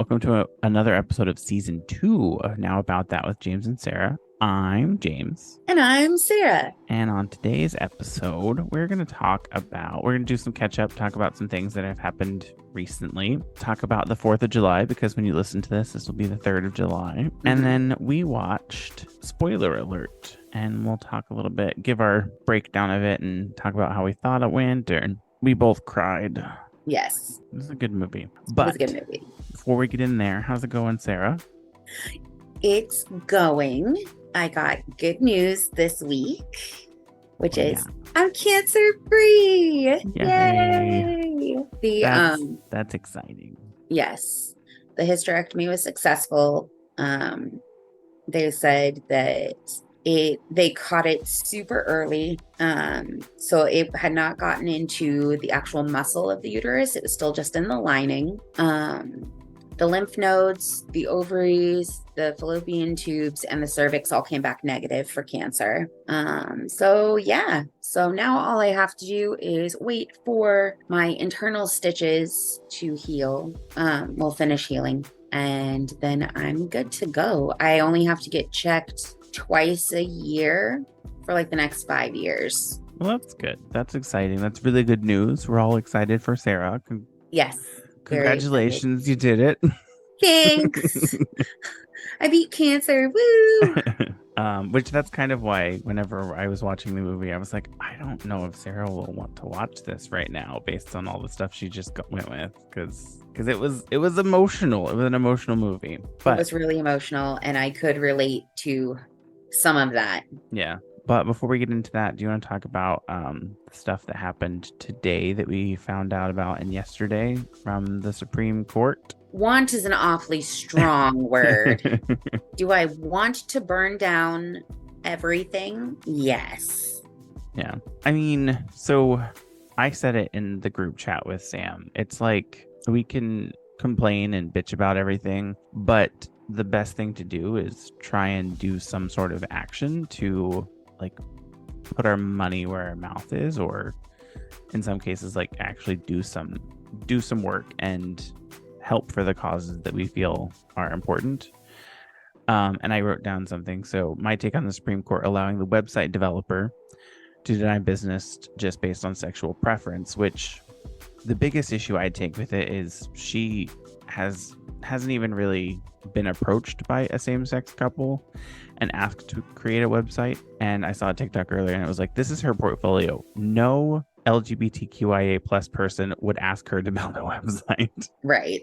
welcome to another episode of season 2 of Now About That with James and Sarah. I'm James. And I'm Sarah. And on today's episode, we're going to do some catch up, talk about some things that have happened recently, talk about the 4th of July, because when you listen to this will be the 3rd of July. Mm-hmm. And then we watched, spoiler alert, and we'll talk a little bit, give our breakdown of it and talk about how we thought it went. And we both cried. Yes. It was a good movie. But it was a good movie. Before we get in there, how's it going, Sarah? It's going. I got good news this week, which is I'm cancer free. Yay! That's exciting. Yes. The hysterectomy was successful. They said that they caught it super early. So it had not gotten into the actual muscle of the uterus. It was still just in the lining. The lymph nodes, the ovaries, the fallopian tubes, and the cervix all came back negative for cancer. So now all I have to do is wait for my internal stitches to heal. Will finish healing, and then I'm good to go. I only have to get checked twice a year for like the next 5 years. Well, that's good. That's exciting. That's really good news. We're all excited for Sarah. Yes. Congratulations, you did it. Thanks. I beat cancer. Woo! Which that's kind of why whenever I was watching the movie, I was like, I don't know if Sarah will want to watch this right now based on all the stuff she just went with, because it was emotional. It was an emotional movie. But it was really emotional, and I could relate to some of that. Yeah. But before we get into that, do you want to talk about stuff that happened today that we found out about and yesterday from the Supreme Court? Want is an awfully strong word. Do I want to burn down everything? Yes. Yeah. I mean, so I said it in the group chat with Sam. It's like we can complain and bitch about everything, but the best thing to do is try and do some sort of action to like put our money where our mouth is, or in some cases like actually do some work and help for the causes that we feel are important. And I wrote down something. So my take on the Supreme Court allowing the website developer to deny business just based on sexual preference, which the biggest issue I take with it is she hasn't even really been approached by a same-sex couple and asked to create a website. And I saw a TikTok earlier and it was like, this is her portfolio. No LGBTQIA plus person would ask her to build a website. Right.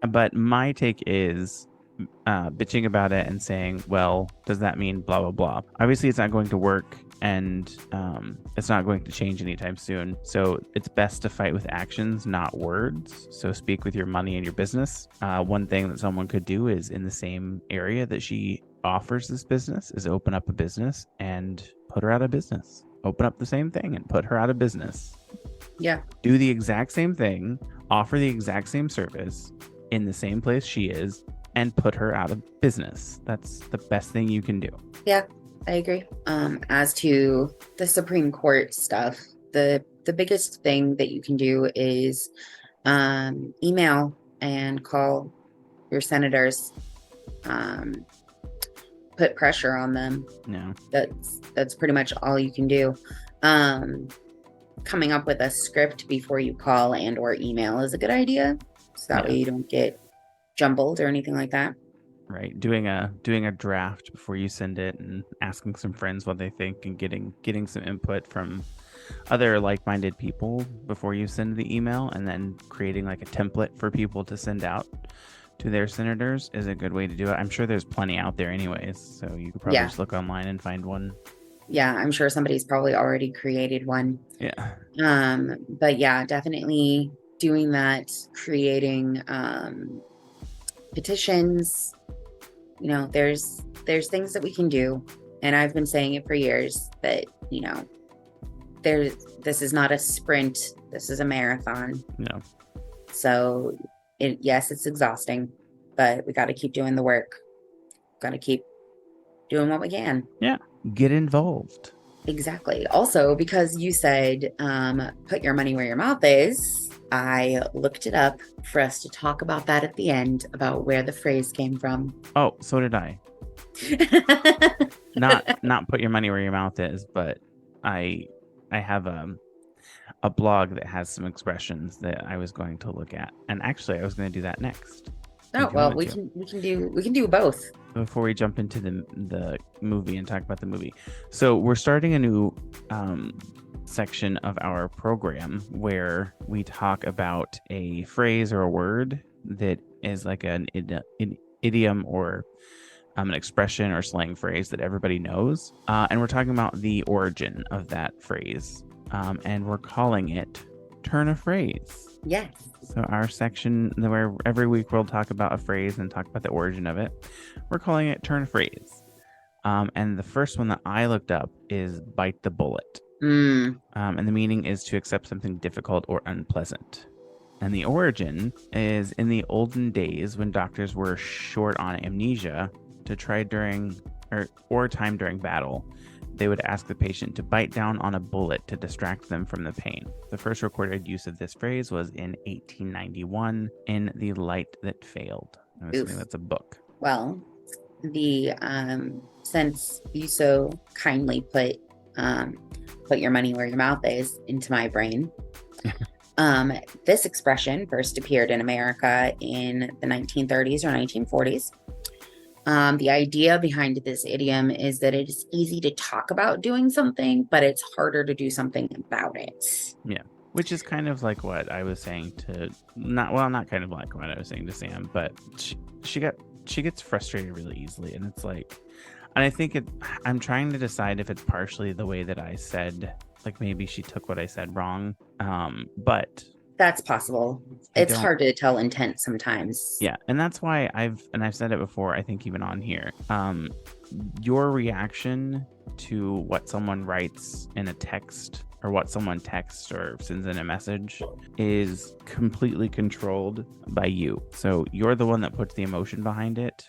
But my take is bitching about it and saying, well, does that mean blah, blah, blah? Obviously, it's not going to work, and it's not going to change anytime soon. So it's best to fight with actions, not words. So speak with your money and your business. One thing that someone could do is in the same area that she offers this business is open up a business and put her out of business. Open up the same thing and put her out of business. Yeah. Do the exact same thing, offer the exact same service in the same place she is, and put her out of business. That's the best thing you can do. Yeah, I agree. As to the Supreme Court stuff, the biggest thing that you can do is email and call your senators, put pressure on them. No. That's pretty much all you can do. Coming up with a script before you call and or email is a good idea. So that way you don't get jumbled or anything like that. Right. Doing a draft before you send it and asking some friends what they think and getting some input from other like-minded people before you send the email, and then creating like a template for people to send out to their senators is a good way to do it. I'm sure there's plenty out there anyways, so you could probably just look online and find one. Yeah, I'm sure somebody's probably already created one. Yeah. But yeah, definitely doing that, creating petitions. You know, there's things that we can do, and I've been saying it for years that, you know, this is not a sprint, this is a marathon. No. So it's exhausting, but we got to keep doing the work. Got to keep doing what we can. Yeah. Get involved. Exactly. Also, because you said, put your money where your mouth is. I looked it up for us to talk about that at the end about where the phrase came from. Oh, so did I. Not put your money where your mouth is, but I have a blog that has some expressions that I was going to look at. And actually I was going to do that next. Oh, If you well, want we to. can do both. Before we jump into the movie and talk about the movie. So we're starting a new section of our program where we talk about a phrase or a word that is like an idiom or an expression or slang phrase that everybody knows. And we're talking about the origin of that phrase. And we're calling it Turn a Phrase. Yes. So our section where every week we'll talk about a phrase and talk about the origin of it. We're calling it Turn a Phrase. And the first one that I looked up is bite the bullet. And the meaning is to accept something difficult or unpleasant. And the origin is in the olden days when doctors were short on amnesia to try during or time during battle. They would ask the patient to bite down on a bullet to distract them from the pain. The first recorded use of this phrase was in 1891 in The Light That Failed. I'm assuming that's a book. Well, the since you so kindly put your money where your mouth is into my brain, this expression first appeared in America in the 1930s or 1940s. The idea behind this idiom is that it is easy to talk about doing something, but it's harder to do something about it. Yeah, which is kind of like what I was saying to not kind of like what I was saying to Sam, but she gets frustrated really easily, and it's like, and I think I'm trying to decide if it's partially the way that I said, like maybe she took what I said wrong, but. That's possible. It's hard to tell intent sometimes. Yeah, and that's why I've said it before, I think even on here. Your reaction to what someone writes in a text or what someone texts or sends in a message is completely controlled by you. So you're the one that puts the emotion behind it.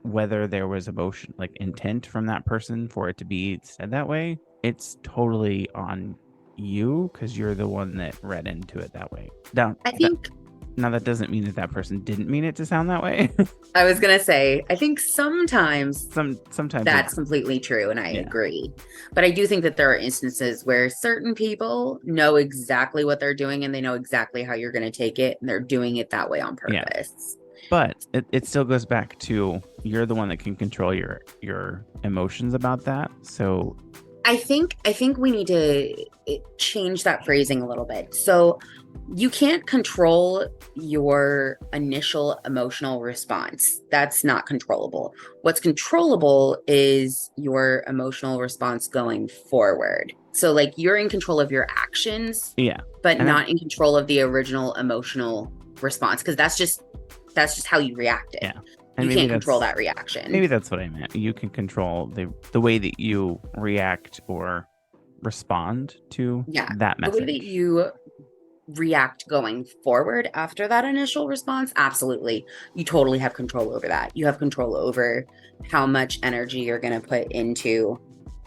Whether there was emotion, like intent from that person for it to be said that way, it's totally on you because you're the one that read into it that way. Now that doesn't mean that person didn't mean it to sound that way. I was gonna say, I think sometimes that's completely true, and I agree. But I do think that there are instances where certain people know exactly what they're doing and they know exactly how you're gonna take it, and they're doing it that way on purpose. Yeah. But it still goes back to you're the one that can control your emotions about that. So I think we need to change that phrasing a little bit. So you can't control your initial emotional response. That's not controllable. What's controllable is your emotional response going forward. So like you're in control of your actions, but not in control of the original emotional response, because that's just how you reacted. Yeah. And you can't control that reaction. Maybe that's what I meant. You can control the way that you react or respond to that message. The way that you react going forward after that initial response, absolutely. You totally have control over that. You have control over how much energy you're going to put into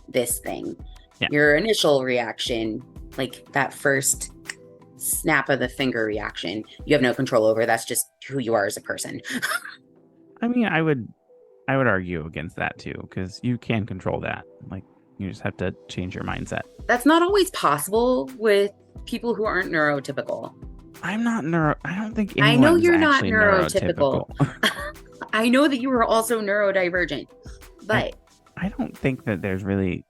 this thing. Yeah. Your initial reaction, like that first snap of the finger reaction, you have no control over. That's just who you are as a person. I mean, I would argue against that too, because you can control that. Like, you just have to change your mindset. That's not always possible with people who aren't neurotypical. I don't think I know you're not neurotypical. I know that you are also neurodivergent, but I don't think that there's really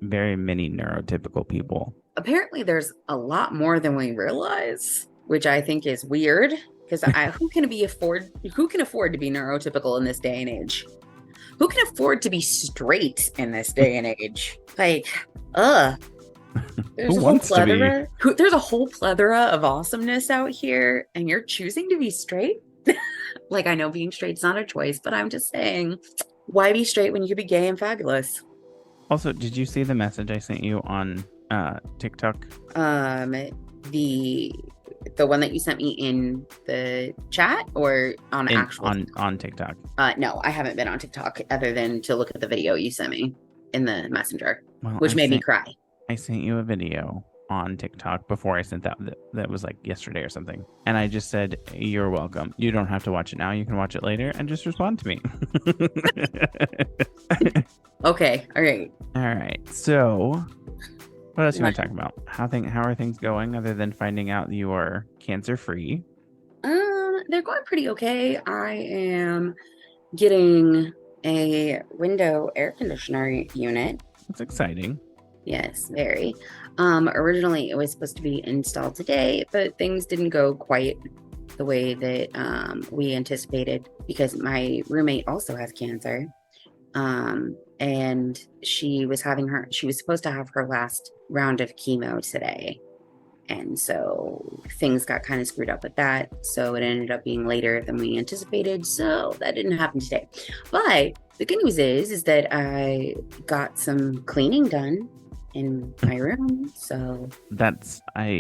very many neurotypical people. Apparently, there's a lot more than we realize, which I think is weird. Because who can afford to be neurotypical in this day and age? Who can afford to be straight in this day and age? Like, there's a whole plethora of awesomeness out here, and you're choosing to be straight? Like, I know being straight's not a choice, but I'm just saying, why be straight when you could be gay and fabulous? Also, did you see the message I sent you on TikTok? The one that you sent me in the chat or on TikTok? No, I haven't been on TikTok other than to look at the video you sent me in the messenger, which made me cry. I sent you a video on TikTok before I sent that was like yesterday or something. And I just said, "You're welcome. You don't have to watch it now. You can watch it later and just respond to me." Okay. All right. All right. So, what else you want to talk about? How are things going other than finding out you are cancer free? They're going pretty okay. I am getting a window air conditioner unit. That's exciting. Yes, very. Originally it was supposed to be installed today, but things didn't go quite the way that we anticipated because my roommate also has cancer. And she was supposed to have her last round of chemo today. And so things got kind of screwed up with that. So it ended up being later than we anticipated. So that didn't happen today. But the good news is that I got some cleaning done in my room. So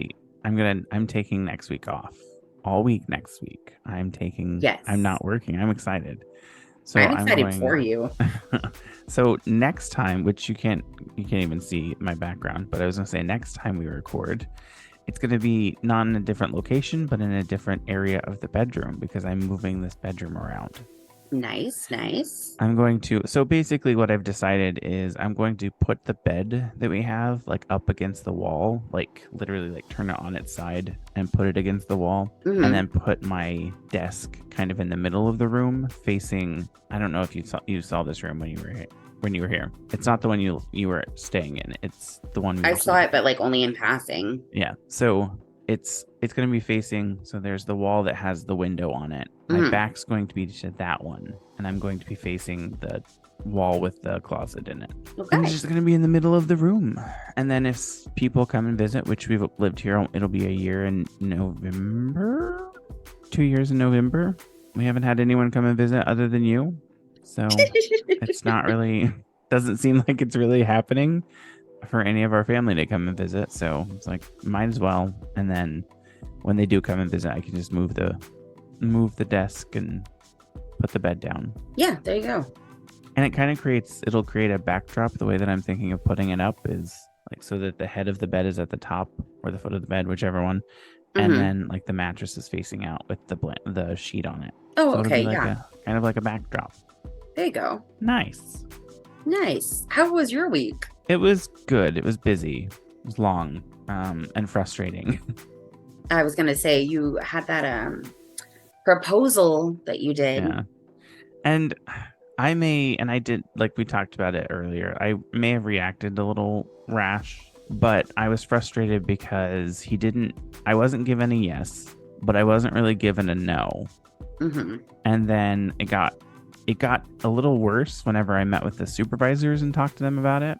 I'm taking next week off. All week next week. yes. I'm not working. I'm excited. So I'm excited for you. So next time, which you can't even see my background, but I was gonna say next time we record, it's gonna be not in a different location, but in a different area of the bedroom because I'm moving this bedroom around. Nice. So basically what I've decided is I'm going to put the bed that we have like up against the wall, like literally like turn it on its side and put it against the wall, and then put my desk kind of in the middle of the room facing, I don't know if you saw this room when you were here. It's not the one you were staying in. It's the one I saw it, but like only in passing. Yeah. So it's going to be facing, so there's the wall that has the window on it. My back's going to be to that one, and I'm going to be facing the wall with the closet in it. Okay. And it's just going to be in the middle of the room. And then if people come and visit, which we've lived here, it'll be a year in November. 2 years in November. We haven't had anyone come and visit other than you. So it's not really, doesn't seem like it's really happening for any of our family to come and visit. So it's like, might as well. And then when they do come and visit, I can just move the desk and put the bed down. Yeah, there you go. And it'll create a backdrop. The way that I'm thinking of putting it up is like so that the head of the bed is at the top or the foot of the bed, whichever one. And then like the mattress is facing out with the sheet on it. Oh, so okay. Like kind of like a backdrop. There you go. Nice. How was your week? It was good. It was busy. It was long and frustrating. I was going to say you had that proposal that you did. Yeah. And I did, like we talked about it earlier, I may have reacted a little rash, but I was frustrated because I wasn't given a yes, but I wasn't really given a no. And then it got a little worse whenever I met with the supervisors and talked to them about it,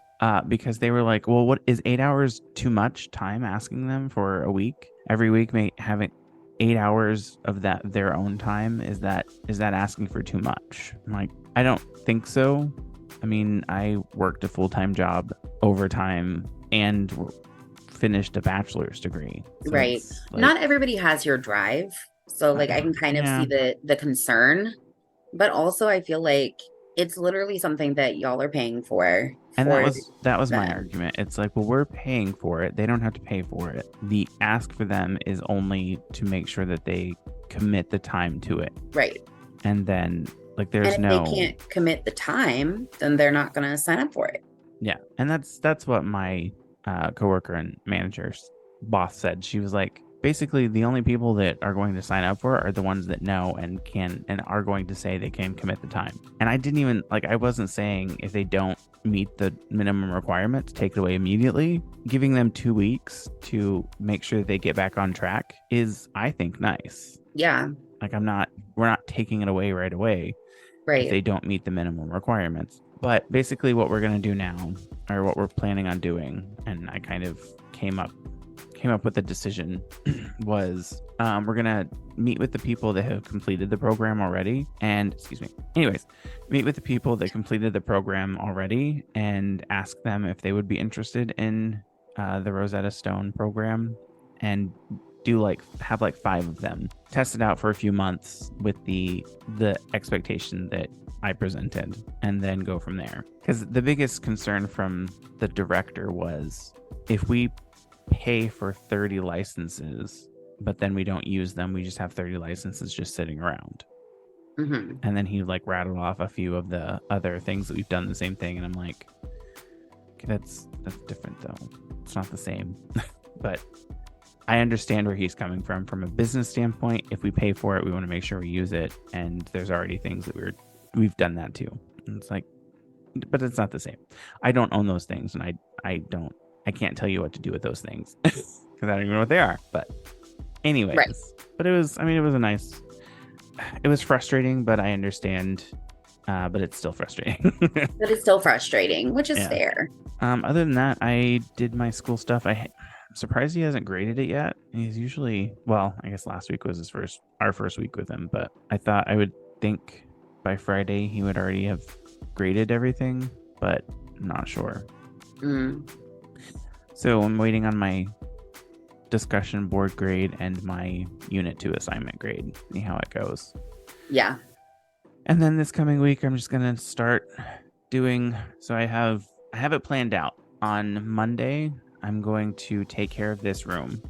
because they were like, well, what is 8 hours too much time asking them for a week? Every week, having 8 hours of their own time, is that asking for too much? I'm like, I don't think so. I mean, I worked a full-time job, overtime, and finished a bachelor's degree. So right. Like, not everybody has your drive. So like I can kind of see the concern, but also I feel like it's literally something that y'all are paying for. And that was my argument. It's like, well, we're paying for it. They don't have to pay for it. The ask for them is only to make sure that they commit the time to it. Right. And then like if they can't commit the time, then they're not going to sign up for it. Yeah. And that's what my coworker and manager's boss said. She was like, basically the only people that are going to sign up for it are the ones that know and can and are going to say they can commit the time. And I wasn't saying if they don't meet the minimum requirements, take it away immediately. Giving them 2 weeks to make sure that they get back on track is, I think, nice. Yeah. Like we're not taking it away right away. Right. If they don't meet the minimum requirements. But basically what we're going to do now, or what we're planning on doing, and I kind of came up with the decision was we're gonna meet with the people that have completed the program already meet with the people that completed the program already and ask them if they would be interested in the Rosetta Stone program, and have 5 of them test it out for a few months with the expectation that I presented, and then go from there. Because the biggest concern from the director was, if we pay for 30 licenses, but then we don't use them. We just have 30 licenses just sitting around. Mm-hmm. And then he like rattled off a few of the other things that we've done the same thing. And I'm like, okay, that's different though. It's not the same. But I understand where he's coming from a business standpoint. If we pay for it, we want to make sure we use it. And there's already things that we've done that too. And it's like, but it's not the same. I don't own those things, and I can't tell you what to do with those things because I don't even know what they are. But anyways, Right. but it was it was frustrating, but I understand. But it's still frustrating. But it's still frustrating, which is Yeah. fair. Other than that, I did my school stuff. I'm surprised he hasn't graded it yet. He's usually, well, I guess last week was our first week with him, but I thought I would think by Friday he would already have graded everything, but I'm not sure. Mm. So I'm waiting on my discussion board grade and my unit 2 assignment grade, see how it goes. Yeah. And then this coming week, I'm just gonna start doing. So I have it planned out. On Monday, I'm going to take care of this room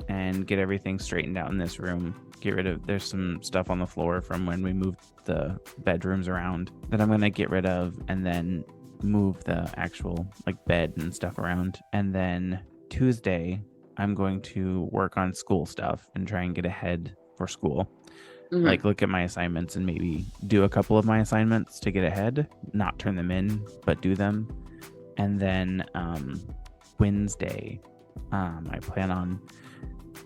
and get everything straightened out in this room. Get rid of. There's some stuff on the floor from when we moved the bedrooms around that I'm gonna get rid of, and then move the actual like bed and stuff around. And then Tuesday, I'm going to work on school stuff and try and get ahead for school. Mhm. Like look at my assignments and maybe do a couple of my assignments to get ahead, not turn them in, but do them. And then Wednesday, I plan on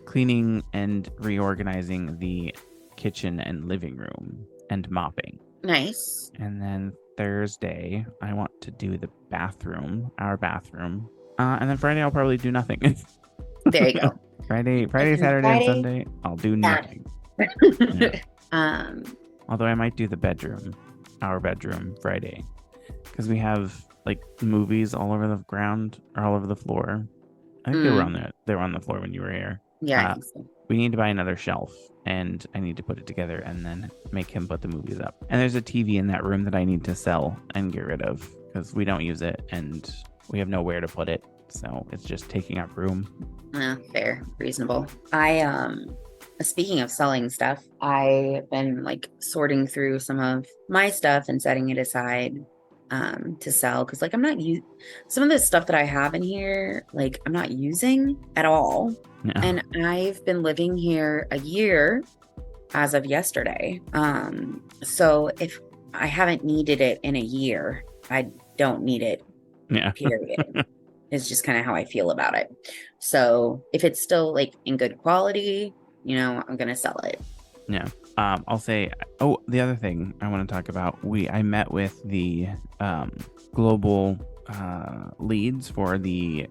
cleaning and reorganizing the kitchen and living room and mopping. Nice. And then Thursday, I want to do the bathroom, our bathroom. And then Friday, I'll probably do nothing. There you go. Friday, And Saturday, and Friday- Sunday, I'll do nothing. Yeah. Although I might do the bedroom, our bedroom Friday, because we have like movies all over the ground or all over the floor. I think they were on there. They were on the floor when you were here. Yeah. I think so. We need to buy another shelf, and I need to put it together and then make him put the movies up. And there's a TV in that room that I need to sell and get rid of because we don't use it and we have nowhere to put it. So it's just taking up room. Fair, reasonable. Speaking of selling stuff, I've been like sorting through some of my stuff and setting it aside to sell because like I'm not some of the stuff that I have in here, like I'm not using at all. Yeah. And I've been living here a year as of yesterday. So if I haven't needed it in a year, I don't need it. Yeah. Period. Is just kind of how I feel about it. So if it's still like in good quality, you know, I'm gonna sell it. Yeah. I'll say, the other thing I want to talk about, I met with the global leads for the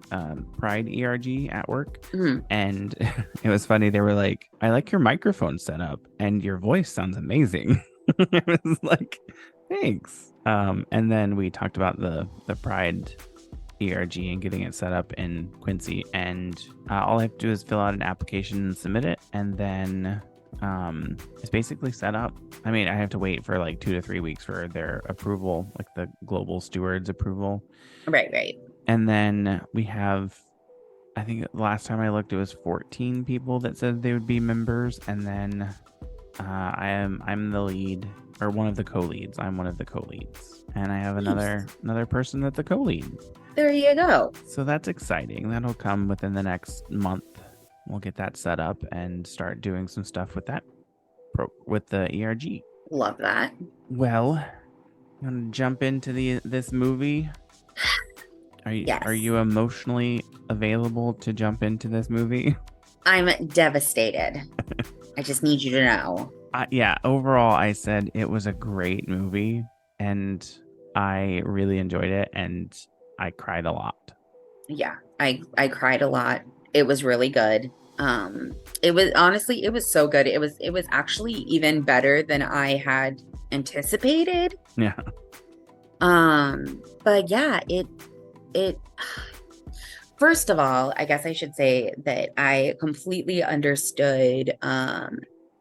Pride ERG at work. Mhm. And it was funny. They were like, I like your microphone setup and your voice sounds amazing. It was like, thanks. And then we talked about the Pride ERG and getting it set up in Quincy. And all I have to do is fill out an application and submit it. And then it's basically set up. I mean, I have to wait for like 2 to 3 weeks for their approval, like the global stewards approval. Right. And then we have, I think the last time I looked, it was 14 people that said they would be members. And then I'm the lead, or one of the co-leads. I'm one of the co-leads. And I have another person that's a co-lead. There you go. So that's exciting. That'll come within the next month. We'll get that set up and start doing some stuff with that, with the ERG. Love that. Well, you want to jump into this movie? Yes. Are you emotionally available to jump into this movie? I'm devastated. I just need you to know. Yeah, overall, I said it was a great movie, and I really enjoyed it, and I cried a lot. Yeah, I cried a lot. It was really good. It was honestly, it was so good. It was actually even better than I had anticipated. Yeah. But yeah, it first of all, I guess I should say that I completely understood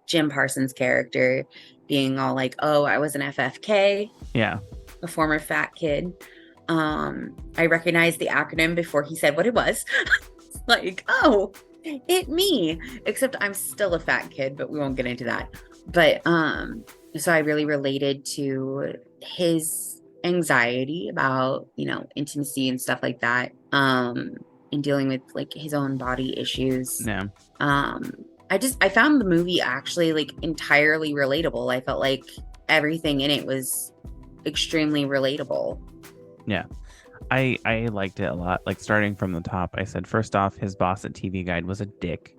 Jim Parsons' character being all like, oh, I was an FFK. Yeah. A former fat kid. I recognized the acronym before he said what it was. like, oh, it me. Except I'm still a fat kid, but we won't get into that. But so I really related to his anxiety about, intimacy and stuff like that. And dealing with like his own body issues. Yeah. Um, I found the movie actually like entirely relatable. I felt like everything in it was extremely relatable. Yeah. I liked it a lot. Like starting from the top, I said first off, his boss at TV Guide was a dick.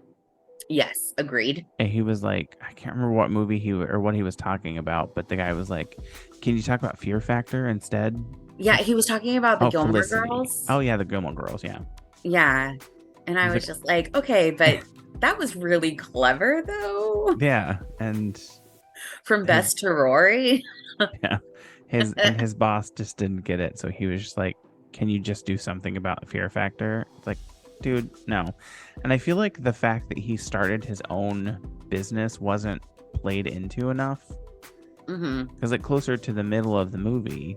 Yes, agreed. And he was like, I can't remember what movie what he was talking about, but the guy was like, "Can you talk about Fear Factor instead?" Yeah, he was talking about the Gilmore Felicity. Girls. Oh yeah, the Gilmore Girls. Yeah. Yeah. And I was just like, okay, but that was really clever though. Yeah. And from Bess to Rory. Yeah. His boss just didn't get it. So he was just like, can you just do something about Fear Factor? It's like, dude, no. And I feel like the fact that he started his own business wasn't played into enough. Because like closer to the middle of the movie,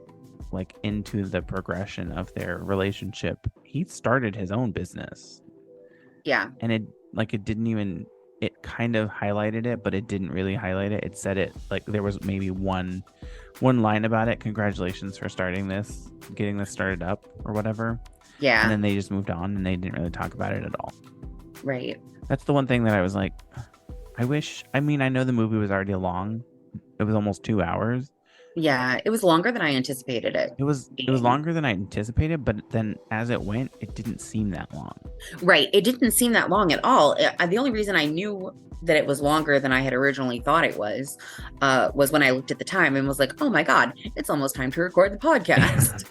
like into the progression of their relationship, he started his own business. Yeah. And it kind of highlighted it, but it didn't really highlight it. It said it like there was maybe one line about it. Congratulations for starting this, getting this started up or whatever. Yeah. And then they just moved on and they didn't really talk about it at all. Right. That's the one thing that I was like, I know the movie was already long. It was almost 2 hours. Yeah, it was longer than I anticipated it. It was longer than I anticipated, but then as it went, it didn't seem that long. Right. It didn't seem that long at all. The only reason I knew that it was longer than I had originally thought it was when I looked at the time and was like, oh my God, it's almost time to record the podcast.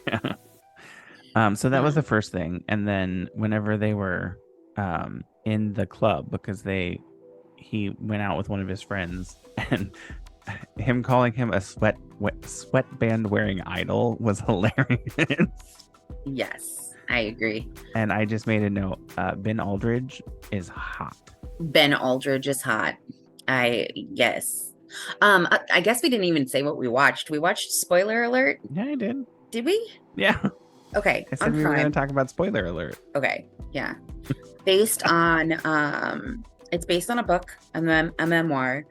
So that was the first thing. And then whenever they were in the club, because he went out with one of his friends, and him calling him a sweatband wearing idol was hilarious. Yes, I agree. And I just made a note. Ben Aldridge is hot. Ben Aldridge is hot. Yes. I guess we didn't even say what we watched. We watched Spoiler Alert. Yeah, I did. Did we? Yeah. Okay. I said we were going to talk about Spoiler Alert. Okay. Yeah. Based on it's based on a book, a memoir,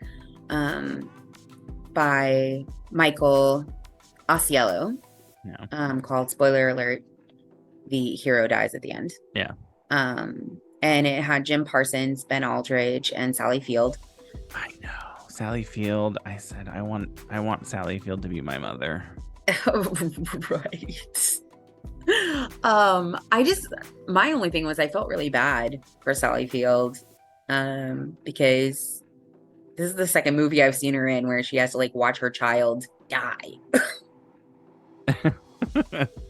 by Michael Osiello. Yeah. Called Spoiler Alert. The hero dies at the end. Yeah. And it had Jim Parsons, Ben Aldridge, and Sally Field. I know. Sally Field. I said I want Sally Field to be my mother. Right. My only thing was I felt really bad for Sally Field. Because this is the second movie I've seen her in where she has to like watch her child die.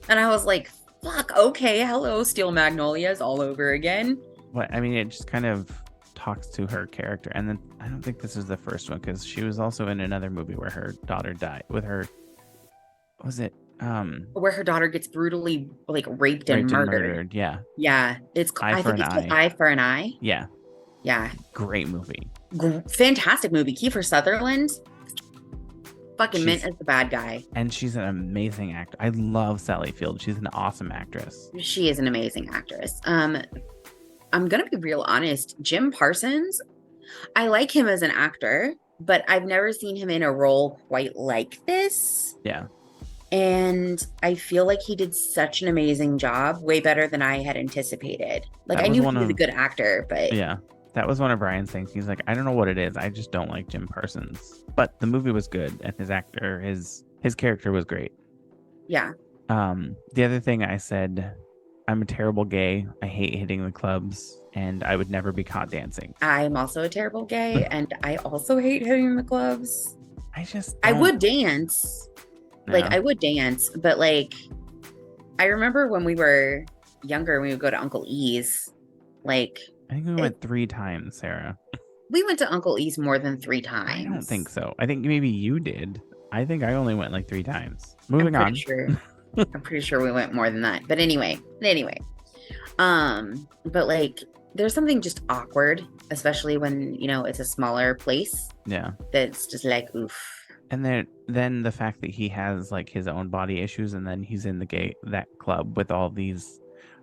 And I was like, fuck, okay, hello, Steel Magnolias all over again. But I mean, it just kind of talks to her character. And then I don't think this is the first one, because she was also in another movie where her daughter died with her. Was it where her daughter gets brutally like raped and murdered? Yeah. Yeah. It's called Eye for an Eye. Yeah. Yeah. Great movie. Fantastic movie. Kiefer Sutherland. Fucking mint as the bad guy. And she's an amazing actor. I love Sally Field. She's an awesome actress. She is an amazing actress. I'm gonna be real honest. Jim Parsons, I like him as an actor, but I've never seen him in a role quite like this. Yeah. And I feel like he did such an amazing job, way better than I had anticipated. Like I knew he was a good actor, but yeah. That was one of Brian's things. He's like, I don't know what it is. I just don't like Jim Parsons. But the movie was good, and his character was great. Yeah. The other thing I said, I'm a terrible gay. I hate hitting the clubs, and I would never be caught dancing. I'm also a terrible gay, and I also hate hitting the clubs. I would dance. No. Like I would dance, but like I remember when we were younger, we would go to Uncle E's. Like I think we went 3 times, Sarah. We went to Uncle E's more than 3 times. I don't think so. I think maybe you did. I think I only went like 3 times. Moving on. I'm pretty sure we went more than that. But anyway. But like there's something just awkward, especially when, it's a smaller place. Yeah. That's just like oof. And then the fact that he has like his own body issues, and then he's in that club with all these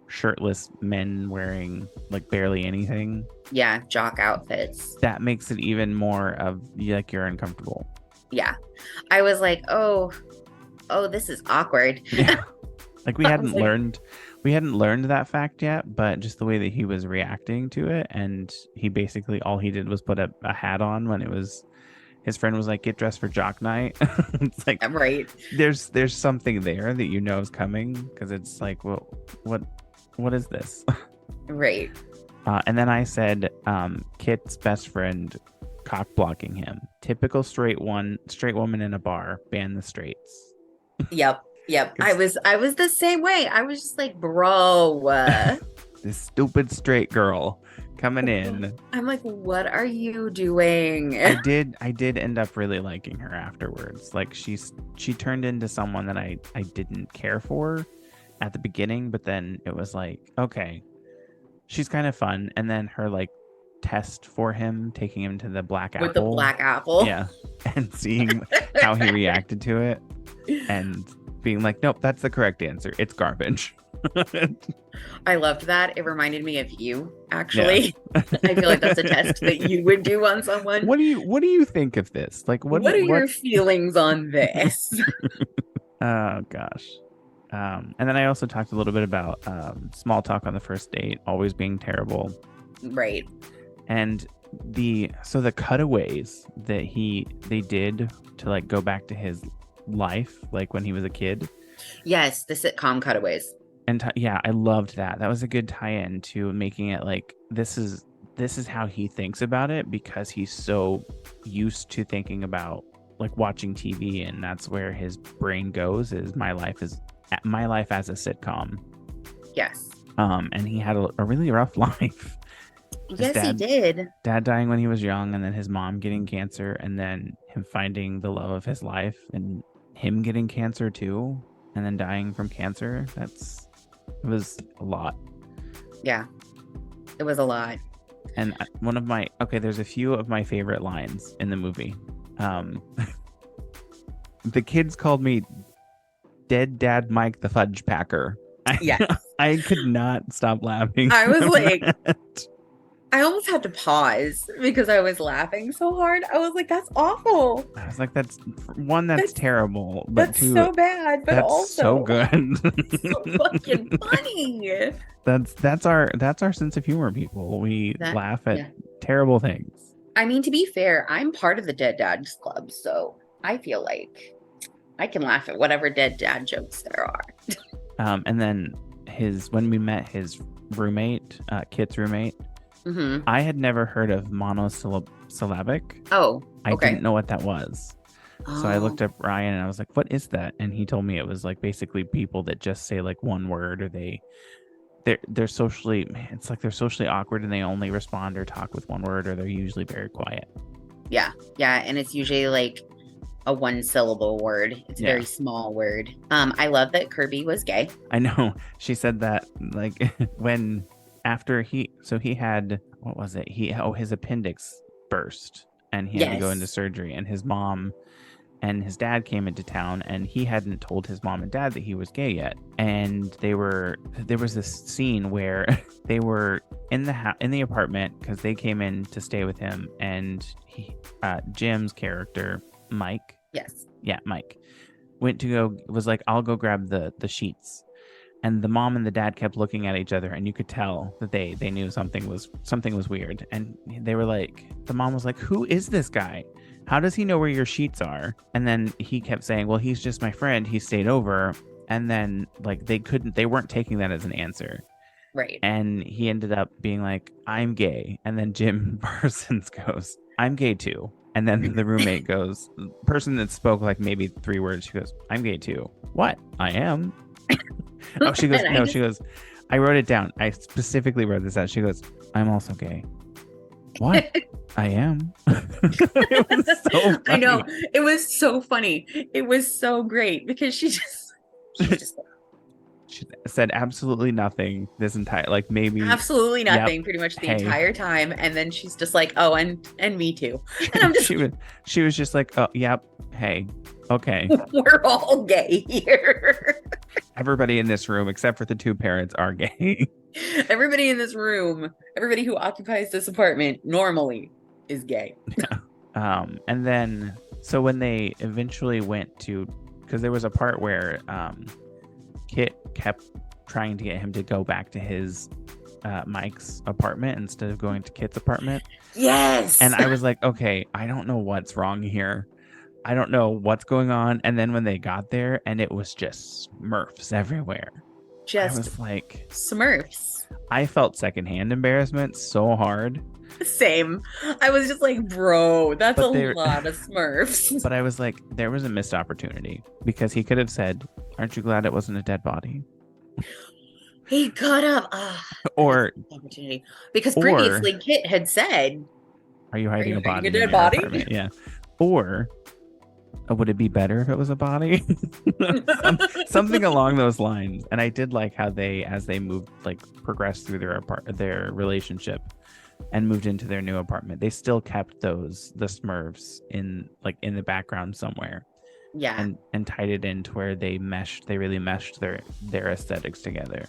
shirtless men wearing like barely anything. Yeah, jock outfits. That makes it even more of like you're uncomfortable. Yeah. I was like, oh, this is awkward. Yeah. Like I was like, we hadn't learned that fact yet, but just the way that he was reacting to it, and he basically all he did was put a hat on when it was his friend was like, get dressed for jock night. It's like right. there's something there that you know is coming, because it's like, well, what is this? Right. And then I said, Kit's best friend cock blocking him. Typical straight woman in a bar. Ban the straights. Yep. I was the same way. I was just like, bro. This stupid straight girl coming in. I'm like, what are you doing? I did end up really liking her afterwards. Like she turned into someone that I didn't care for at the beginning, but then it was like, okay, she's kind of fun. And then her like test for him, taking him to the black apple. With the black apple. Yeah. And seeing how he reacted to it and being like, nope, that's the correct answer. It's garbage. I loved that. It reminded me of you, actually. Yeah. I feel like that's a test that you would do on someone. What do you think of this? Like what are your feelings on this? Oh gosh. And then I also talked a little bit about small talk on the first date always being terrible. Right. And the cutaways that they did to like go back to his life, like when he was a kid. Yes, the sitcom cutaways. And yeah, I loved that. That was a good tie-in to making it like this is how he thinks about it, because he's so used to thinking about like watching TV, and that's where his brain goes, is my life as a sitcom. Yes. And he had a really rough life. Yes, he did. Dad dying when he was young, and then his mom getting cancer, and then him finding the love of his life, and him getting cancer too, and then dying from cancer. It was a lot. Yeah, it was a lot. And there's a few of my favorite lines in the movie. The kids called me Dead Dad Mike the Fudge Packer. Yeah. I could not stop laughing. I was like, I almost had to pause because I was laughing so hard. I was like, that's awful. I was like, that's terrible. But that's so bad, but that's also so good. It's so fucking funny. That's our sense of humor, people. We laugh at terrible things. I mean, to be fair, I'm part of the Dead Dads Club, so I feel like I can laugh at whatever dead dad jokes there are. And then when we met his roommate, Kit's roommate, mm-hmm. I had never heard of monosyllabic. Oh, okay. I didn't know what that was. Oh. So I looked up Ryan and I was like, what is that? And he told me it was like basically people that just say like one word, or they're socially awkward and they only respond or talk with one word, or they're usually very quiet. Yeah. And it's usually like a one syllable word. It's a very small word. I love that Kirby was gay. I know. She said that like when after he had, what was it? His appendix burst and he had to go into surgery, and his mom and his dad came into town, and he hadn't told his mom and dad that he was gay yet. And there was this scene where they were in the apartment because they came in to stay with him, and Jim's character, Mike. Yes. Yeah, Mike was like, I'll go grab the sheets. And the mom and the dad kept looking at each other, and you could tell that they knew something was weird. And they were like, the mom was like, who is this guy? How does he know where your sheets are? And then he kept saying, well, he's just my friend. He stayed over. And then like they weren't taking that as an answer. Right. And he ended up being like, I'm gay. And then Jim Parsons goes, I'm gay too. And then the roommate goes, the person that spoke like maybe 3 words, she goes, I'm gay too. What? I am. Oh, she goes, no, she goes, I wrote it down. I specifically wrote this out. She goes, I'm also gay. What? I am. It was so funny. I know. It was so funny. It was so great because she just She said absolutely nothing this entire, like, maybe, Absolutely yep, nothing pretty much the hey. entire time. And then she's just like, oh, and me too. She, And I'm just she was she was just like, oh, yep, hey, okay. we're all gay here. Everybody in this room except for the two parents are gay. Everybody in this room, everybody who occupies this apartment normally is gay. Yeah. And then so when they eventually went to, because there was a part where Kit kept trying to get him to go back to his Mike's apartment instead of going to Kit's apartment. Yes. And I was like, okay, I don't know what's wrong here. I don't know what's going on. And then when they got there and it was just Smurfs everywhere. Just I was like, Smurfs. I felt secondhand embarrassment so hard. Same. I was just like, bro, that's But a lot of Smurfs. But I was like, there was a missed opportunity because he could have said, aren't you glad it wasn't a dead body? He could have. Or opportunity. Because or- previously Kit had said, Are you hiding a body dead in your body? apartment? Yeah. Or would it be better if it was a body? Something along those lines. And I did like how they, as they moved, like progressed through their relationship and moved into their new apartment, they still kept the Smurfs in the background somewhere. yeah. And tied it into where they really meshed their aesthetics together.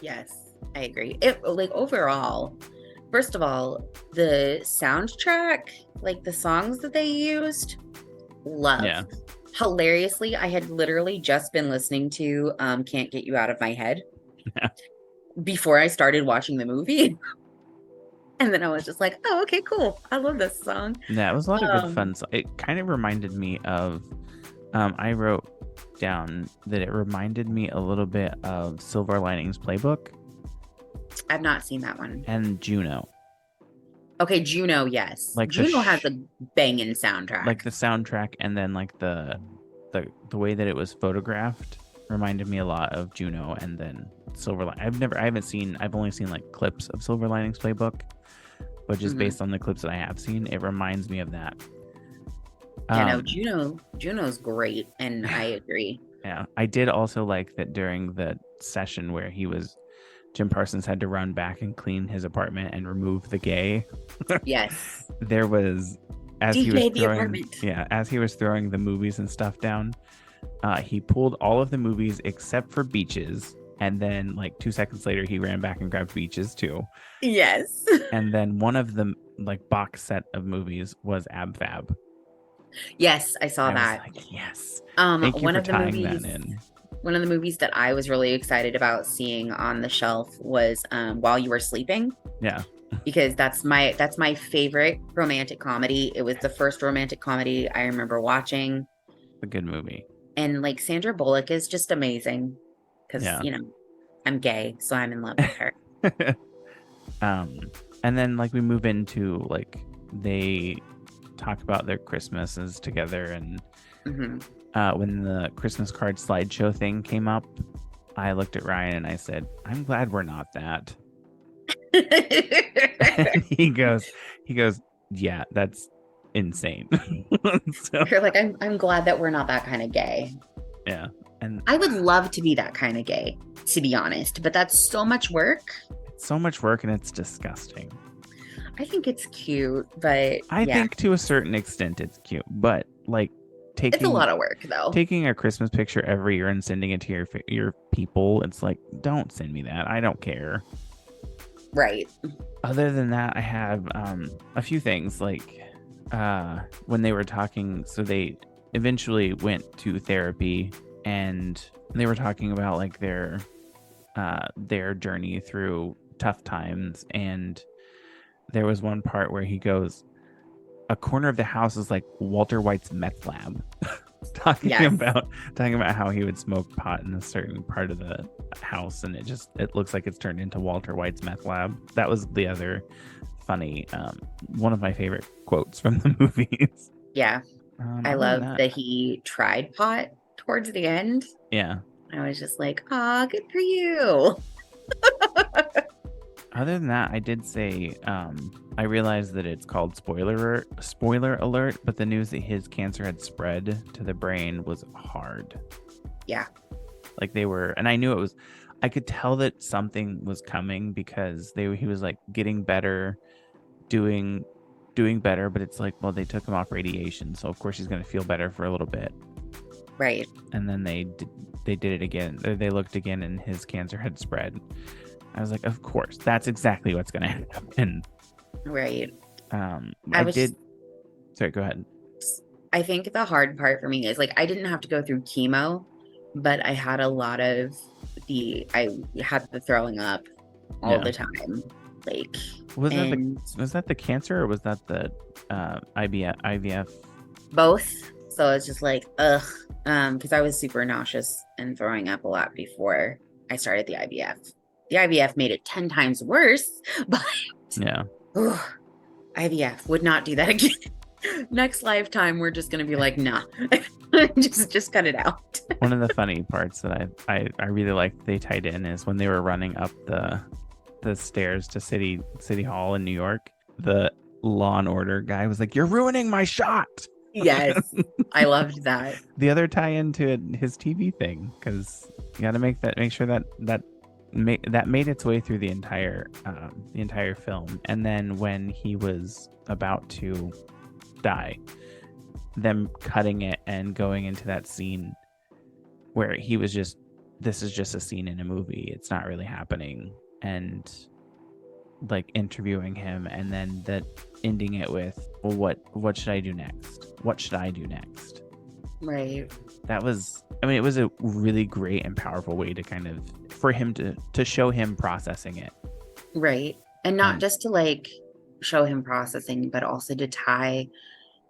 Yes, I agree. It like overall, first of all, the soundtrack, like the songs that they used, love. Yeah. Hilariously, I had literally just been listening to Can't Get You Out of My Head before I started watching the movie. And then I was just like, oh, okay, cool. I love this song. Yeah, it was a lot of good fun. It kind of reminded me of I wrote down that it reminded me a little bit of Silver Linings Playbook. I've not seen that one. And Juno. Okay, Juno, yes. Like Juno has a banging soundtrack. Like the soundtrack, and then like the way that it was photographed reminded me a lot of Juno. And then Silver Linings. I've only seen like clips of Silver Linings Playbook, but just based on the clips that I have seen, it reminds me of that. Yeah, no, Juno's great, and I agree. Yeah, I did also like that during the session where Jim Parsons had to run back and clean his apartment and remove the gay. Yes. There was, as he was throwing the movies and stuff down, he pulled all of the movies except for Beaches, and then like 2 seconds later he ran back and grabbed Beaches too. Yes. And then one of the like box set of movies was Ab Fab. Yes, I saw that. Like, yes. Thank you for tying that in. One of the movies that I was really excited about seeing on the shelf was While You Were Sleeping. Yeah. Because that's my favorite romantic comedy. It was the first romantic comedy I remember watching. A good movie. And like Sandra Bullock is just amazing. Because I'm gay, so I'm in love with her. And then like we move into like they talk about their Christmases together, and when the Christmas card slideshow thing came up, I looked at Ryan and I said, I'm glad we're not that. And he goes, yeah, that's insane. So, you're like, I'm glad that we're not that kind of gay. Yeah. And I would love to be that kind of gay, to be honest, but that's so much work. It's so much work, and it's disgusting. I think it's cute, but I think to a certain extent it's cute, but like it's a lot of work though. Taking a Christmas picture every year and sending it to your people, it's like, don't send me that. I don't care. Right. Other than that, I have a few things like when they were talking. So they eventually went to therapy, and they were talking about like their journey through tough times. And there was one part where he goes, a corner of the house is like Walter White's meth lab. talking about how he would smoke pot in a certain part of the house, and it looks like it's turned into Walter White's meth lab. That was the other funny one of my favorite quotes from the movies. Yeah. I love that he tried pot towards the end. Yeah. I was just like, good for you. Other than that, I did say I realized that it's called spoiler alert, but the news that his cancer had spread to the brain was hard. Yeah. Like they were, and I knew it was. I could tell that something was coming because he was like getting better, doing better, but it's like, well, they took him off radiation, so of course he's going to feel better for a little bit. Right. And then they did it again. They looked again, and his cancer had spread. I was like, of course, that's exactly what's going to happen. Right. Sorry, go ahead. I think the hard part for me is like I didn't have to go through chemo, but I had a lot of I had the throwing up all the time. Like, was that the cancer, or was that the IVF? Both. So it's just like, because I was super nauseous and throwing up a lot before I started the IVF. The IVF made it 10 times worse, but IVF would not do that again. Next lifetime, we're just gonna be like, nah, just cut it out. One of the funny parts that I really liked they tied in is when they were running up the stairs to City Hall in New York. The Law and Order guy was like, "You're ruining my shot." Yes, I loved that. The other tie into his TV thing, because you got to make sure that made its way through the entire film, and then when he was about to die, them cutting it and going into that scene where he was just, this is just a scene in a movie, it's not really happening, and like interviewing him, and then ending it with, well, what should I do next? What should I do next? Right. That was, I mean, it was a really great and powerful way to kind of, for him to show him processing it. Right. And not just to like show him processing, but also to tie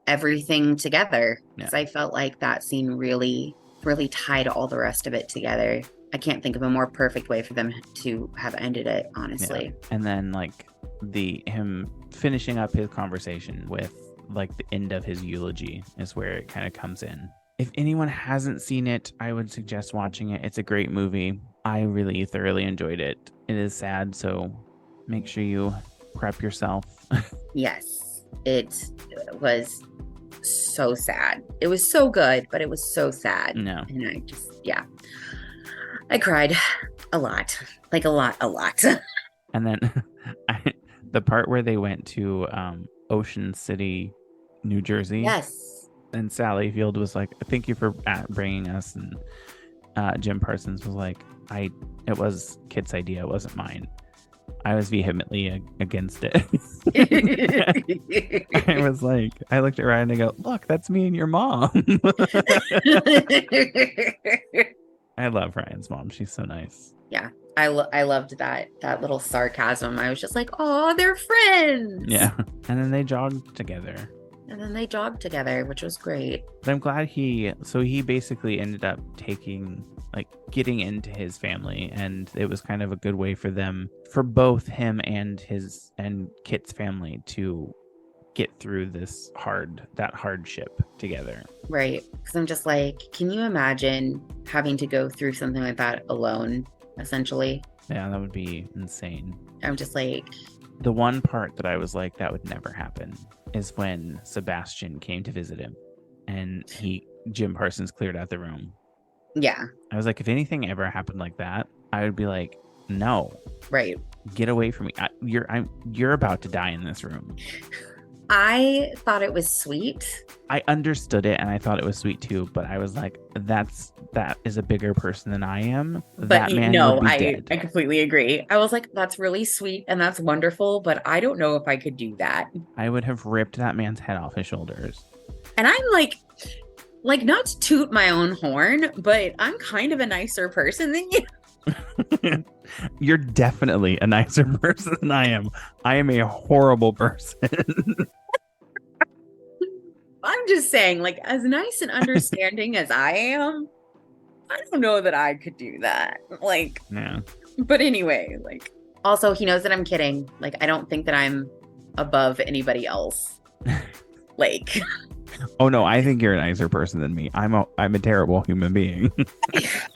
everything together. Because I felt like that scene really, really tied all the rest of it together. I can't think of a more perfect way for them to have ended it, honestly. Yeah. And then like him finishing up his conversation with like the end of his eulogy is where it kind of comes in. If anyone hasn't seen it, I would suggest watching it. It's a great movie. I really thoroughly enjoyed it. It is sad, so make sure you prep yourself. Yes, it was so sad. It was so good, but it was so sad. No. And I just, I cried a lot, like a lot. And then the part where they went to Ocean City, New Jersey. Yes. And Sally Field was like, "Thank you for bringing us." And Jim Parsons was like, "It was Kit's idea. It wasn't mine. I was vehemently against it." I was like, I looked at Ryan and I go, "Look, that's me and your mom." I love Ryan's mom. She's so nice. Yeah. I loved that little sarcasm. I was just like, oh, they're friends. Yeah. And then they jogged together. Which was great. But I'm glad he basically ended up getting into his family, and it was kind of a good way for both him and Kit's family to get through that hardship together. Right. Because I'm just like, can you imagine having to go through something like that alone, essentially? Yeah, that would be insane. I'm just like, the one part that I was like, that would never happen, is when Sebastian came to visit him and Jim Parsons cleared out the room. Yeah. I was like, if anything ever happened like that, I would be like, no. Right. Get away from me. You're about to die in this room. I thought it was sweet. I understood it and I thought it was sweet too, but I was like, that is a bigger person than I am. But that man would be dead. I completely agree. I was like, that's really sweet and that's wonderful, but I don't know if I could do that. I would have ripped that man's head off his shoulders. And I'm like not to toot my own horn, but I'm kind of a nicer person than you. You're definitely a nicer person than I am. I am a horrible person. I'm just saying, like, as nice and understanding as I am, I don't know that I could do that. Like, yeah. But anyway, like, also he knows that I'm kidding. Like, I don't think that I'm above anybody else. Like, oh no, I think you're a nicer person than me. I'm a terrible human being.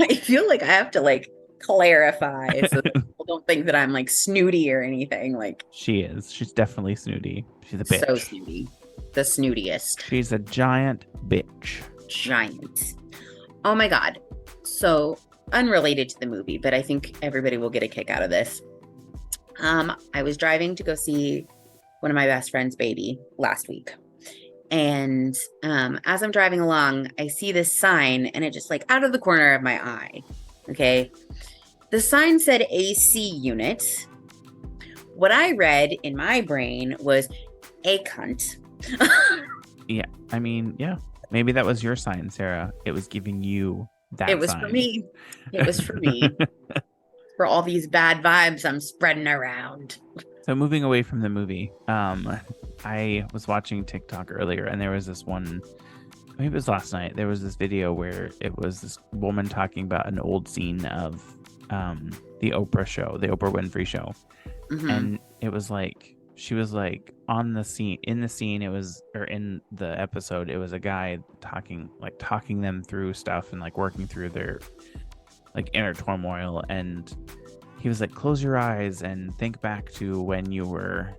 I feel like I have to like clarify so that people don't think that I'm like snooty or anything. Like, she is. She's definitely snooty. She's a bitch. So snooty. The snootiest. She's a giant bitch. Giant. Oh my God. So unrelated to the movie, but I think everybody will get a kick out of this. I was driving to go see one of my best friend's baby last week. And as I'm driving along, I see this sign and it just like out of the corner of my eye. Okay. The sign said AC unit. What I read in my brain was a cunt. Yeah. I mean, yeah. Maybe that was your sign, Sarah. It was giving you that It was sign. for me. It was for me. For all these bad vibes I'm spreading around. So moving away from the movie, I was watching TikTok earlier and there was this one, maybe it was last night, there was this video where it was this woman talking about an old scene of the Oprah show, the Oprah Winfrey show. Mhm. And it was like, she was like on the scene, in the scene, it was, or in the episode, it was a guy talking them through stuff and like working through their like inner turmoil. And he was like, close your eyes and think back to when you were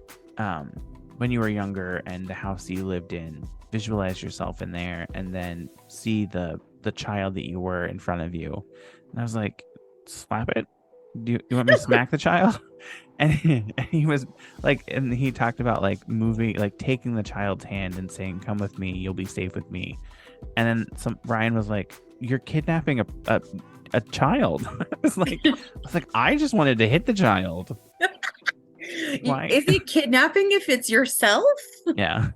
younger and the house you lived in. Visualize yourself in there and then see the child that you were in front of you. And I was like, slap it? Do you want me to smack the child? And he was like, and he talked about like moving, like taking the child's hand and saying, come with me, you'll be safe with me. And then Ryan was like, you're kidnapping a child. I was like, I just wanted to hit the child. Why? Is it kidnapping if it's yourself? Yeah.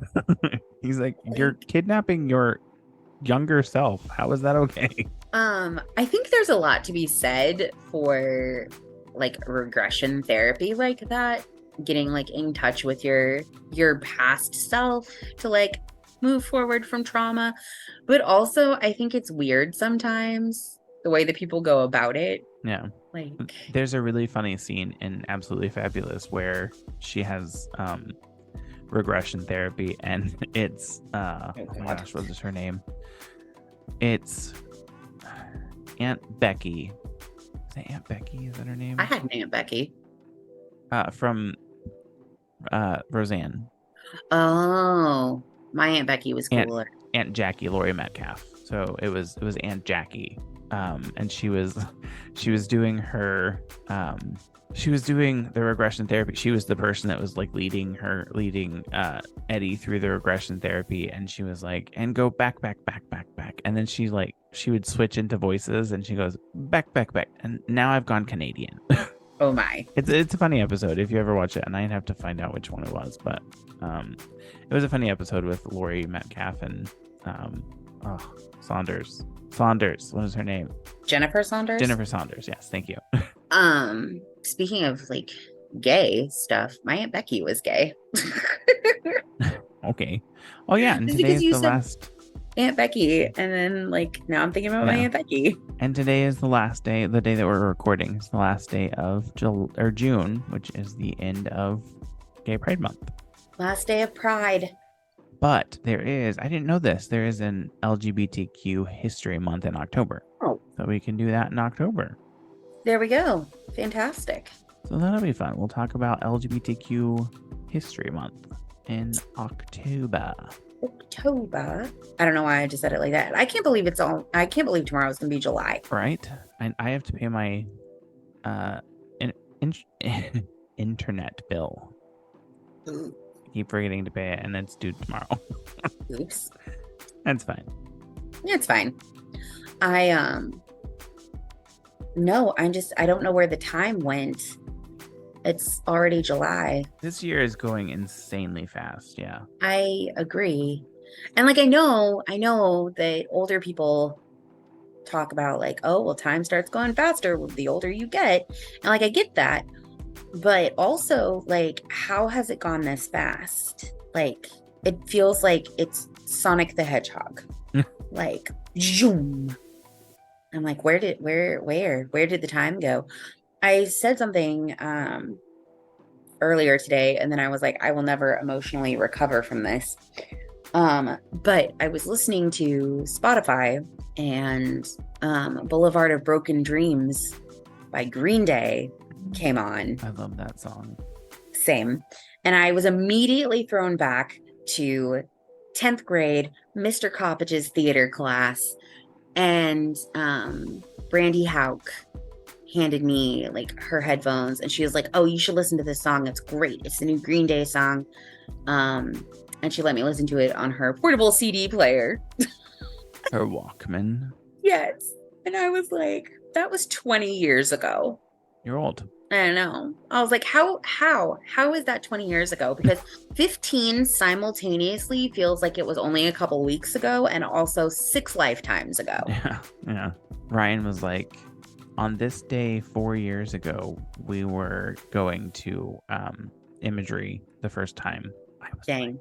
He's like, you're kidnapping your younger self. How is that okay? I think there's a lot to be said for like regression therapy like that, getting like in touch with your past self to like move forward from trauma. But also I think it's weird sometimes the way that people go about it. Yeah. Like there's a really funny scene in Absolutely Fabulous where she has regression therapy and it's oh my gosh, what is her name? It's Aunt Becky. Is it Aunt Becky? Is that her name? I had an Aunt Becky. From Roseanne. Oh, my Aunt Becky was cooler. Aunt Jackie, Laurie Metcalf. So it was Aunt Jackie. And she was doing her she was doing the regression therapy. She was the person that was like leading Eddie through the regression therapy, and she was like, and go back. And then she would switch into voices and she goes back. And now I've gone Canadian. Oh my. It's a funny episode if you ever watch it, and I'd have to find out which one it was, but it was a funny episode with Laurie Metcalf and Saunders. What is her name? Jennifer Saunders? Jennifer Saunders, yes, thank you. Speaking of like gay stuff, my Aunt Becky was gay. Okay. Oh yeah, and Just today because is the last Aunt Becky, and then like now I'm thinking about my Aunt Becky. And today is the last day, the day that we're recording. It's the last day of June, which is the end of Gay Pride Month. Last day of Pride. But I didn't know this, there is an LGBTQ History Month in October. Oh. So we can do that in October. There we go. Fantastic. So that'll be fun. We'll talk about LGBTQ History Month in October. I don't know why I just said it like that. I can't believe tomorrw is going to be July. Right? And I have to pay my internet bill. Ooh. Keep forgetting to pay it, and it's due tomorrow. Oops. That's fine. It's fine. I don't know where the time went. It's already July. This year is going insanely fast. Yeah. I agree. And like, I know that older people talk about like, oh, well, time starts going faster the older you get. And like, I get that. But also like, how has it gone this fast? Like, it feels like it's Sonic the Hedgehog. Like, zoom. I'm like, where did the time go? I said something earlier today, and then I was like, I will never emotionally recover from this. But I was listening to Spotify, and Boulevard of Broken Dreams by Green Day came on. I love that song. Same. And I was immediately thrown back to 10th grade, Mr. Coppedge's theater class. And Brandy Hauk handed me like her headphones, and she was like, "Oh, you should listen to this song. It's great. It's the new Green Day song." And she let me listen to it on her portable CD player. Her Walkman. Yes. And I was like, that was 20 years ago. You're old. I don't know. I was like, how is that 20 years ago? Because 15 simultaneously feels like it was only a couple weeks ago and also 6 lifetimes ago. Yeah. Ryan was like, on this day 4 years ago, we were going to Imagery the first time. I was Dang.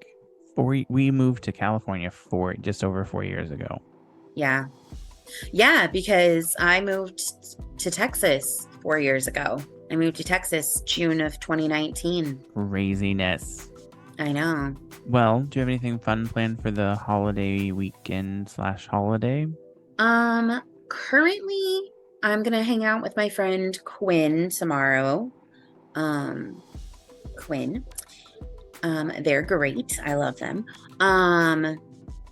Like, we moved to California just over 4 years ago. Yeah. Yeah, because I moved to Texas 4 years ago. I moved to Texas June of 2019. Craziness. I know. Well, do you have anything fun planned for the holiday weekend / holiday? Currently I'm gonna hang out with my friend Quinn tomorrow. Quinn. They're great. I love them. And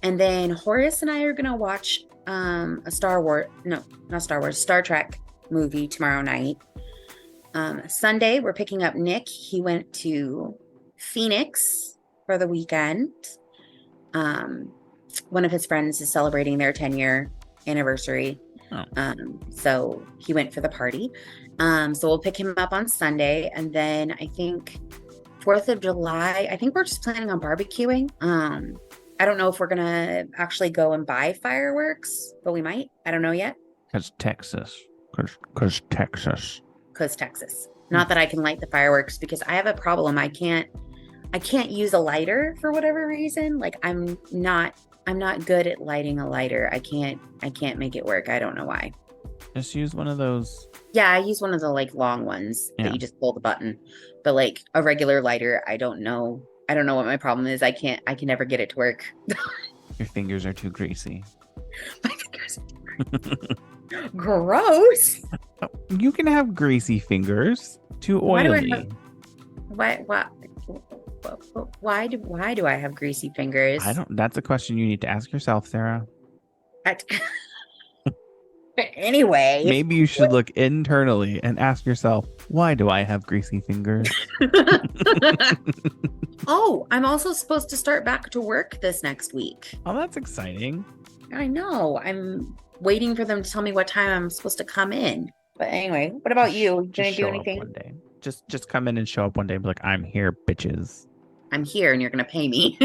then Horace and I are gonna watch a Star Trek movie tomorrow night. Sunday we're picking up Nick. He went to Phoenix for the weekend. One of his friends is celebrating their 10-year anniversary. Oh. So he went for the party. So we'll pick him up on Sunday, and then I think 4th of July, I think we're just planning on barbecuing. I don't know if we're gonna actually go and buy fireworks, but we might. I don't know yet. Because Texas. Because Texas. Because Texas. Not that I can light the fireworks, because I have a problem. I can't use a lighter for whatever reason. Like I'm not good at lighting a lighter. I can't make it work. I don't know why. Just use one of those. Yeah, I use one of the like long ones that you just pull the button. But like a regular lighter, I don't know what my problem is. I can never get it to work. Your fingers are too greasy. My fingers are too greasy. Gross. You can have greasy fingers. Too oily. Why do I have greasy fingers? That's a question you need to ask yourself, Sarah. Anyway, maybe you should look internally and ask yourself, why do I have greasy fingers? Oh, I'm also supposed to start back to work this next week. Oh, that's exciting. I know. I'm waiting for them to tell me what time I'm supposed to come in. But anyway, what about you? Gonna do anything? One day. Just come in and show up one day and be like, I'm here, bitches. I'm here and you're gonna pay me.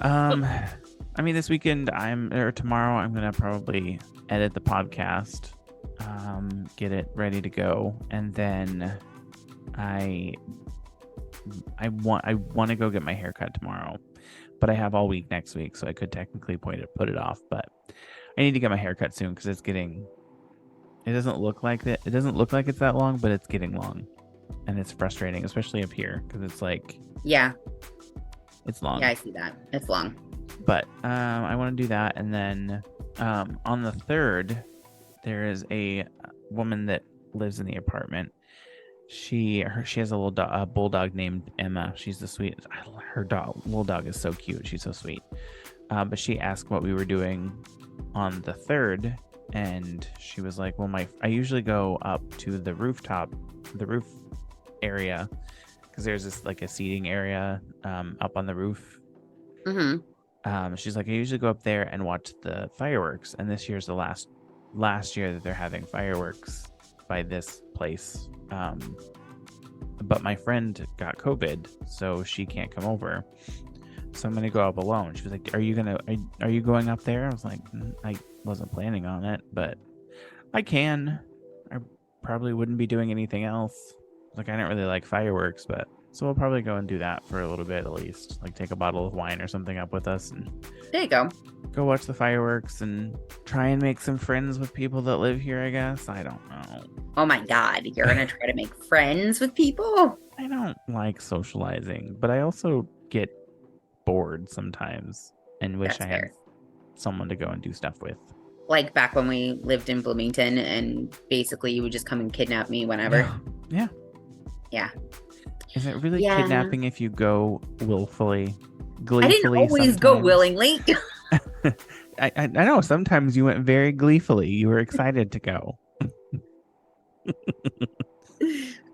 I mean, this weekend tomorrow I'm gonna probably edit the podcast, get it ready to go, and then I want to go get my hair cut tomorrow, but I have all week next week, so I could technically put it off. But I need to get my hair cut soon because it doesn't look like it's that long, but it's getting long, and it's frustrating, especially up here because it's like, yeah, it's long. Yeah, I see that. It's long. But I want to do that, and then on the 3rd, there is a woman that lives in the apartment. She has a little bulldog named Emma. She's the sweetest. Her little dog is so cute. She's so sweet. But she asked what we were doing on the 3rd, and she was like, "Well, I usually go up to the roof area, because there's this like a seating area up on the roof." Mm-hmm. She's like, I usually go up there and watch the fireworks, and this year's the last year that they're having fireworks by this place. But my friend got COVID, so she can't come over. So I'm gonna go up alone. She was like, Are you going up there? I was like, I wasn't planning on it, but I can. I probably wouldn't be doing anything else. Like, I don't really like fireworks, but so we'll probably go and do that for a little bit at least. Like, take a bottle of wine or something up with us, and there you go. Go watch the fireworks and try and make some friends with people that live here, I guess. I don't know. Oh my God, you're gonna try to make friends with people? I don't like socializing, but I also get bored sometimes and wish I had someone to go and do stuff with. Like back when we lived in Bloomington, and basically you would just come and kidnap me whenever. Yeah. Is it really kidnapping if you go willfully, gleefully? I didn't always go willingly. I know. Sometimes you went very gleefully. You were excited to go.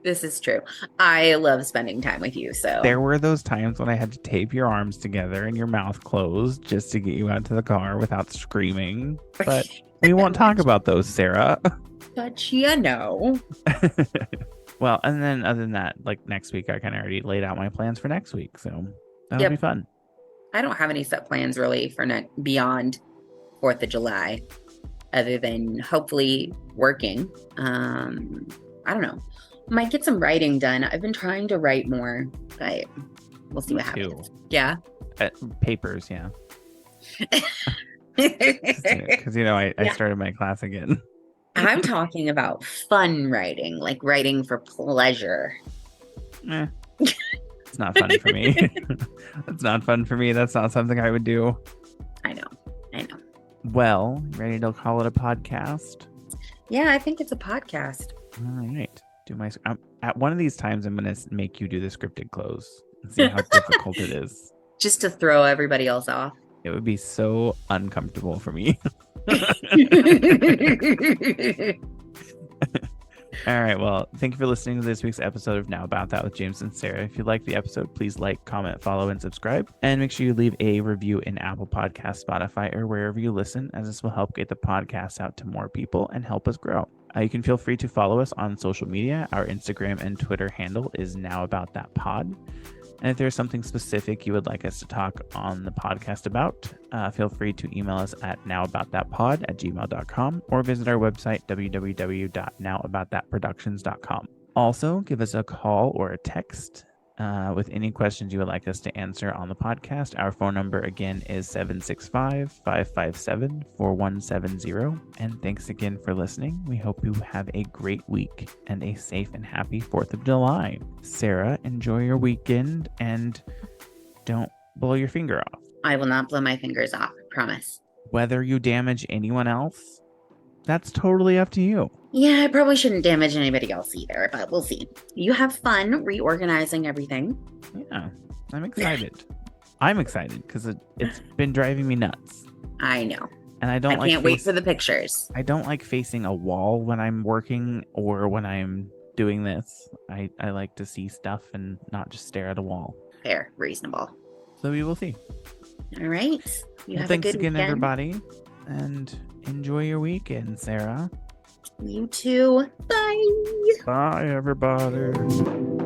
This is true. I love spending time with you. So There were those times when I had to tape your arms together and your mouth closed just to get you out to the car without screaming. But we won't talk about those, Sarah. But you know. Well, and then other than that, like next week, I kind of already laid out my plans for next week. So that'll be fun. I don't have any set plans really for beyond 4th of July, other than hopefully working. I don't know. Might get some writing done. I've been trying to write more, but we'll see what happens. Yeah. Papers, yeah. Because, I started my class again. I'm talking about fun writing, like writing for pleasure. It's not fun for me. It's not fun for me. That's not something I would do. I know. Well, ready to call it a podcast? Yeah, I think it's a podcast. All right. At one of these times, I'm going to make you do the scripted close and see how difficult it is. Just to throw everybody else off. It would be so uncomfortable for me. All right. Well, thank you for listening to this week's episode of Now About That with James and Sarah. If you liked the episode, please like, comment, follow, and subscribe. And make sure you leave a review in Apple Podcasts, Spotify, or wherever you listen, as this will help get the podcast out to more people and help us grow. You can feel free to follow us on social media. Our Instagram and Twitter handle is Now About That Pod. And if there's something specific you would like us to talk on the podcast about, feel free to email us at nowaboutthatpod@gmail.com or visit our website, www.nowaboutthatproductions.com. Also, give us a call or a text with any questions you would like us to answer on the podcast. Our phone number again is 765-557-4170. And thanks again for listening. We hope you have a great week and a safe and happy 4th of July. Sarah, enjoy your weekend and don't blow your finger off. I will not blow my fingers off, I promise. Whether you damage anyone else, that's totally up to you. Yeah, I probably shouldn't damage anybody else either, but we'll see. You have fun reorganizing everything. Yeah, I'm excited. I'm excited because it's been driving me nuts. I know. And I can't wait for the pictures. I don't like facing a wall when I'm working or when I'm doing this. I like to see stuff and not just stare at a wall. Fair, reasonable. So we will see. All right. Thanks again, everybody. And enjoy your weekend, Sarah. You too. Bye. Bye, everybody.